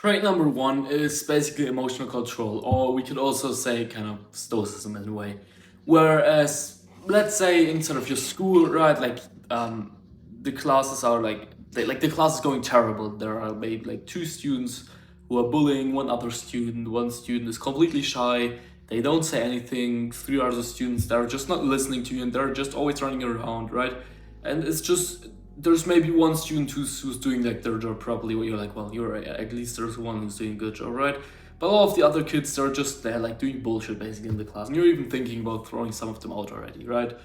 Trait number one is basically emotional control, or we could also say kind of stoicism in a way. Whereas, let's say inside of your school, right, the classes are the class is going terrible. There are maybe like two students who are bullying one other student. One student is completely shy. They don't say anything. Three other students that are just not listening to you, and they're just always running around, right? And it's just there's maybe one student who's doing like their job properly, where you're like, well, you're at least there's one who's doing a good job, right? But all of the other kids, they're just there like doing bullshit basically in the class, and you're even thinking about throwing some of them out already, right?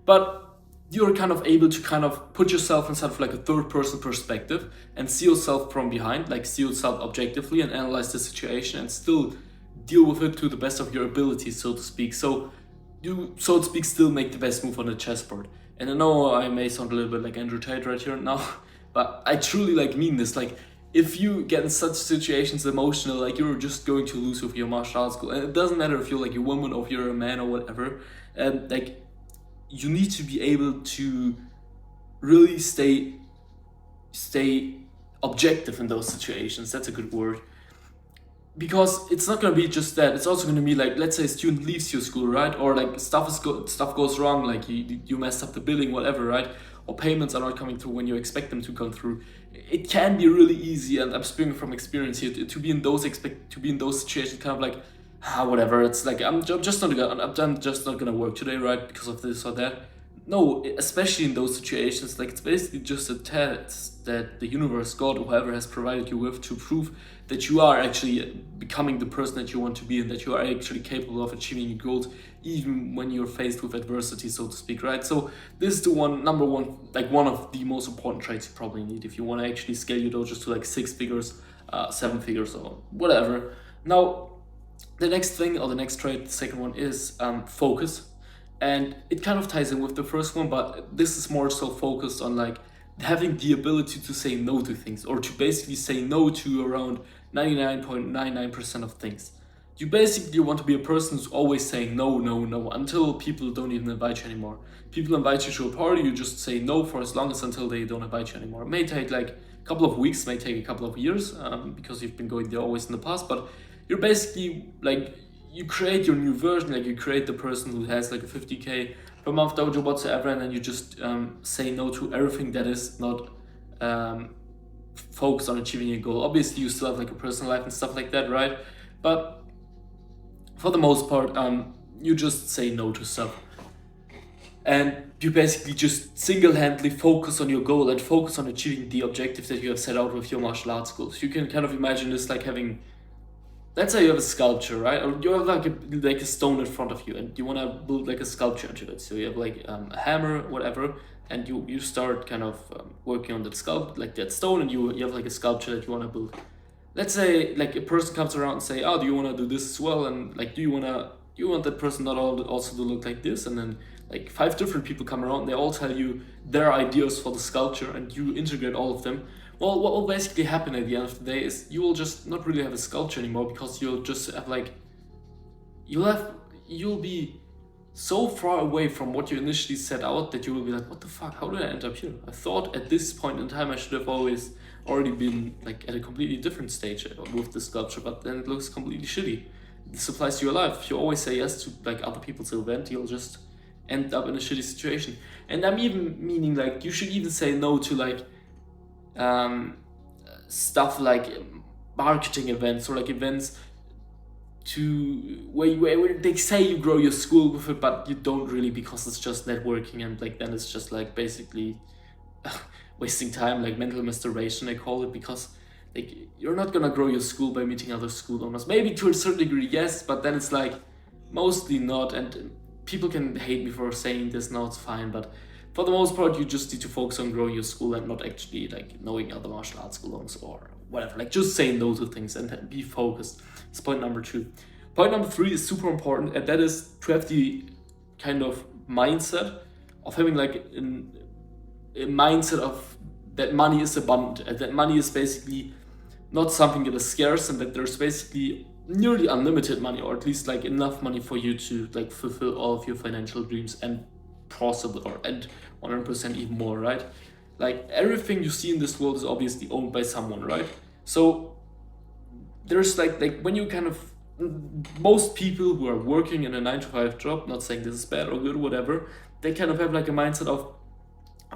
But you're kind of able to kind of put yourself inside of like a third person perspective and see yourself from behind, like see yourself objectively and analyze the situation and still deal with it to the best of your ability, so to speak. So you, so to speak, still make the best move on the chessboard. And I know I may sound a little bit like Andrew Tate right here now, but I truly like mean this. Like, if you get in such situations emotional, like you're just going to lose with your martial arts school, and it doesn't matter if you're like a woman or if you're a man or whatever. And like, you need to be able to really stay objective in those situations. That's a good word, because it's not gonna be just that. It's also gonna be like, let's say a student leaves your school, right? Or like stuff goes wrong, like you messed up the billing, whatever, right? Or payments are not coming through when you expect them to come through. It can be really easy, and I'm speaking from experience here, to be in those situations, kind of like, whatever. It's like I'm just not gonna work today, right? Because of this or that. No, especially in those situations, like it's basically just a test that the universe, God, whoever has provided you with to prove that you are actually becoming the person that you want to be, and that you are actually capable of achieving your goals, even when you're faced with adversity, so to speak, right? So this is the number one, like one of the most important traits you probably need if you want to actually scale your dojos to like 6 figures, 7 figures, or whatever. Now, the next thing, or the next trait, the second one, is focus. And it kind of ties in with the first one, but this is more so focused on like having the ability to say no to things, or to basically say no to around 99.99% of things. You basically want to be a person who's always saying no, no, no, until people don't even invite you anymore. People invite you to a party, you just say no for as long as until they don't invite you anymore. It may take like a couple of weeks, may take a couple of years, because you've been going there always in the past, but you're basically like, you create your new version, like you create the person who has like a 50k per month dojo whatsoever, and then you just say no to everything that is not focused on achieving a goal. Obviously, you still have like a personal life and stuff like that, right? But for the most part, you just say no to stuff, and you basically just single-handedly focus on your goal and focus on achieving the objective that you have set out with your martial arts goals. You can kind of imagine this like having, let's say you have a sculpture, right? Or you have like a stone in front of you, and you want to build like a sculpture into it. So you have like a hammer, whatever, and you start kind of working on that like that stone, and you have like a sculpture that you want to build. Let's say like a person comes around and say, oh, do you want to do this as well? And like, do you want that person not also to look like this? And then like 5 different people come around, and they all tell you their ideas for the sculpture, and you integrate all of them. Well, what will basically happen at the end of the day is you will just not really have a sculpture anymore, because you'll just have like, you'll be so far away from what you initially set out that you will be like, what the fuck, how did I end up here? I thought at this point in time I should have always already been like at a completely different stage with the sculpture, but then it looks completely shitty. This applies to your life. If you always say yes to like other people's event, you'll just end up in a shitty situation. And I'm even meaning like, you should even say no to like stuff like marketing events, or like events to where they say you grow your school with it, but you don't really, because it's just networking, and like then it's just like basically wasting time, like mental masturbation, I call it, because like you're not gonna grow your school by meeting other school owners. Maybe to a certain degree, yes, but then it's like mostly not. And people can hate me for saying this now, it's fine, but for the most part, you just need to focus on growing your school and not actually like knowing other martial arts school owners or whatever. Like, just say no to things and be focused. It's point number 2. Point number 3 is super important, and that is to have the kind of mindset of having like a mindset of that money is abundant, and that money is basically not something that is scarce, and that there's basically nearly unlimited money, or at least like enough money for you to like fulfill all of your financial dreams, and possible, and 100% even more, right? Like, everything you see in this world is obviously owned by someone, right? So there's like when you kind of, most people who are working in a 9 to 5 job, not saying this is bad or good or whatever, they kind of have like a mindset of,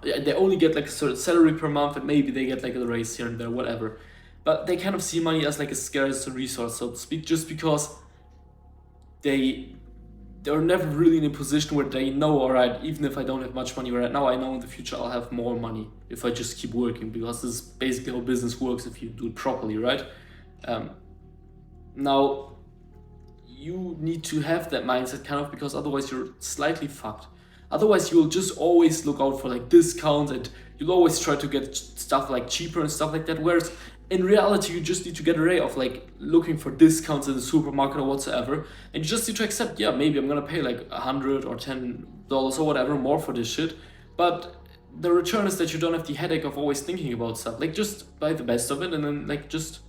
yeah, they only get like a certain salary per month and maybe they get like a raise here and there, whatever. But they kind of see money as like a scarce resource, so to speak, just because they they're never really in a position where they know, all right, even if I don't have much money right now, I know in the future I'll have more money if I just keep working, because this is basically how business works if you do it properly, right? Um, Now, you need to have that mindset kind of, because otherwise you're slightly fucked. Otherwise, you'll just always look out for like discounts, and you'll always try to get stuff like cheaper and stuff like that. Whereas in reality, you just need to get a ray of like looking for discounts in the supermarket or whatsoever, and you just need to accept, yeah, maybe I'm gonna pay like $100 or $10 or whatever more for this shit, but the return is that you don't have the headache of always thinking about stuff. Like, just buy the best of it, and then like just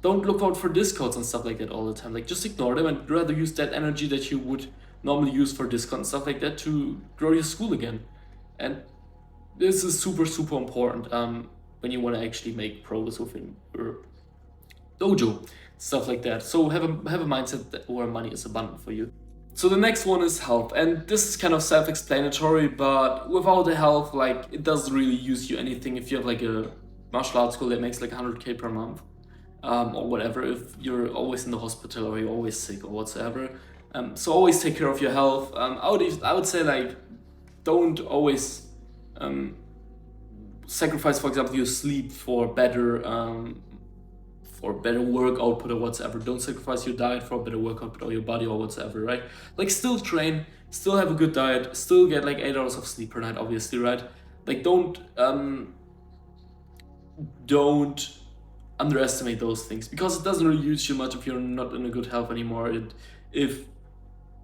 don't look out for discounts and stuff like that all the time. Like, just ignore them and rather use that energy that you would normally use for discounts and stuff like that to grow your school again. And this is super, super important when you want to actually make progress within your dojo, stuff like that. So have a mindset that where money is abundant for you. So the next one is health, and this is kind of self-explanatory, but without the health, like, it doesn't really use you anything if you have like a martial arts school that makes like 100K per month, or whatever, if you're always in the hospital or you're always sick or whatsoever. So always take care of your health. I would say, like, don't always sacrifice, for example, your sleep for better work output or whatsoever. Don't sacrifice your diet for a better work output or your body or whatsoever, right? Like, still train, still have a good diet, still get like 8 hours of sleep per night, obviously, right? Like, don't underestimate those things, because it doesn't really use you much if you're not in a good health anymore. If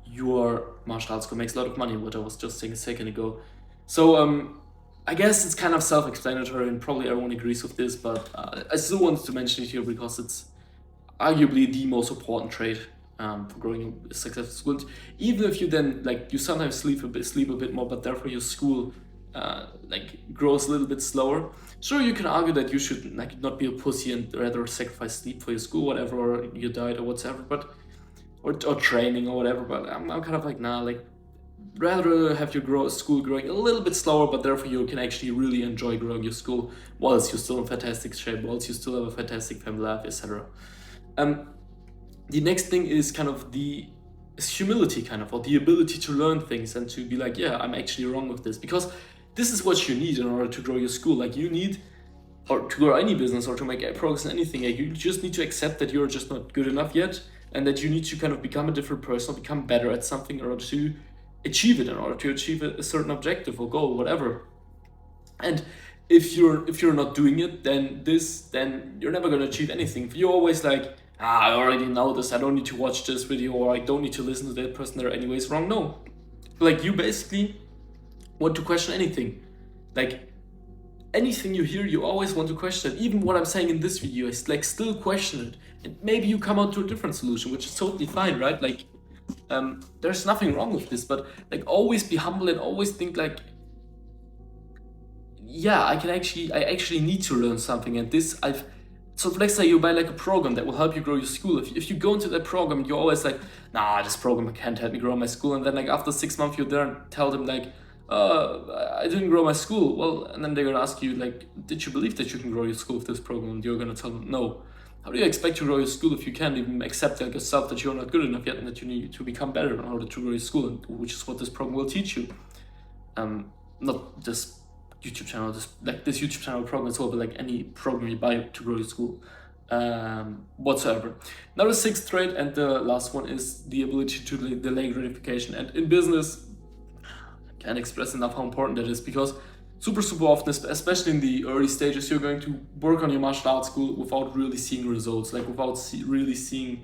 your martial arts school makes a lot of money, which I was just saying a second ago. So I guess it's kind of self-explanatory and probably everyone agrees with this, but I still wanted to mention it here because it's arguably the most important trait for growing a successful school. Even if you then, like, you sometimes sleep a bit more, but therefore your school like grows a little bit slower. Sure, you can argue that you should like not be a pussy and rather sacrifice sleep for your school, whatever, or your diet or whatever, but or training or whatever. But I'm kind of like, nah, like, rather have your school growing a little bit slower, but therefore you can actually really enjoy growing your school whilst you're still in fantastic shape, whilst you still have a fantastic family life, etc. The next thing is kind of is humility, kind of, or the ability to learn things and to be like, yeah, I'm actually wrong with this, because this is what you need in order to grow your school. Like, you need, or to grow any business or to make progress in anything, like, you just need to accept that you're just not good enough yet, and that you need to kind of become a different person, become better at something in order to achieve it, in order to achieve a certain objective or goal, whatever. And if you're not doing it, then you're never going to achieve anything. If you're always like, I already know this, I don't need to watch this video, or I don't need to listen to that person, they're anyways wrong. No, like, you basically want to question anything. Like, anything you hear, you always want to question it. Even what I'm saying in this video is like, still question it, and maybe you come out to a different solution, which is totally fine, right? Like, there's nothing wrong with this, but like, always be humble and always think like, yeah, I actually need to learn something, and so let's say you buy like a program that will help you grow your school. If you go into that program, you're always like, nah, this program can't help me grow my school, and then like after 6 months you're there and tell them like, I didn't grow my school. Well, and then they're gonna ask you like, did you believe that you can grow your school with this program? And you're gonna tell them no. How do you expect to grow your school if you can't even accept like yourself that you're not good enough yet, and that you need to become better in order to grow your school, which is what this program will teach you. Not this YouTube channel, this YouTube channel program as well, but like any program you buy to grow your school, whatsoever. Now the sixth trait and the last one is the ability to delay gratification. And in business, I can't express enough how important that is, because super often, especially in the early stages, you're going to work on your martial arts school without really seeing results, like without really seeing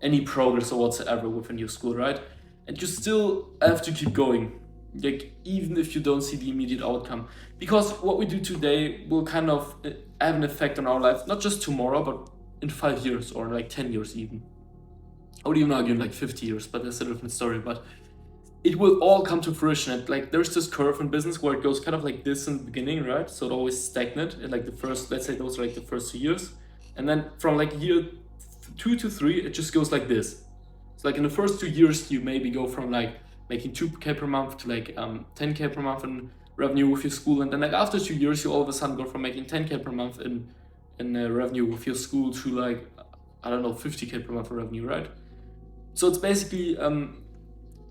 any progress or whatsoever within your school, right? And you still have to keep going, like, even if you don't see the immediate outcome, because what we do today will kind of have an effect on our life, not just tomorrow, but in 5 years or like 10 years even. I would even argue in like 50 years, but that's a different story. But it will all come to fruition. And like, there's this curve in business where it goes kind of like this in the beginning, right? So it always stagnant in like the first, let's say those are like the first 2 years. And then from like year 2 to 3, it just goes like this. So like in the first 2 years, you maybe go from like making 2K per month to like 10K per month in revenue with your school, and then like after 2 years, you all of a sudden go from making 10K per month in revenue with your school to like, I don't know, 50K per month in revenue, right? So it's basically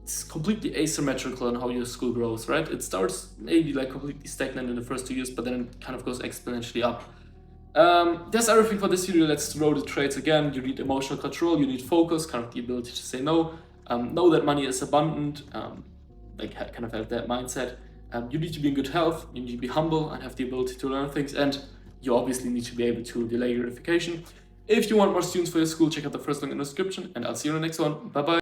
it's completely asymmetrical on how your school grows, right? It starts maybe like completely stagnant in the first 2 years, but then it kind of goes exponentially up. That's everything for this video. Let's throw the traits again. You need emotional control, you need focus, kind of the ability to say no, know that money is abundant, like kind of have that mindset. You need to be in good health, you need to be humble and have the ability to learn things, and you obviously need to be able to delay gratification. If you want more students for your school, check out the first link in the description, and I'll see you in the next one. Bye bye.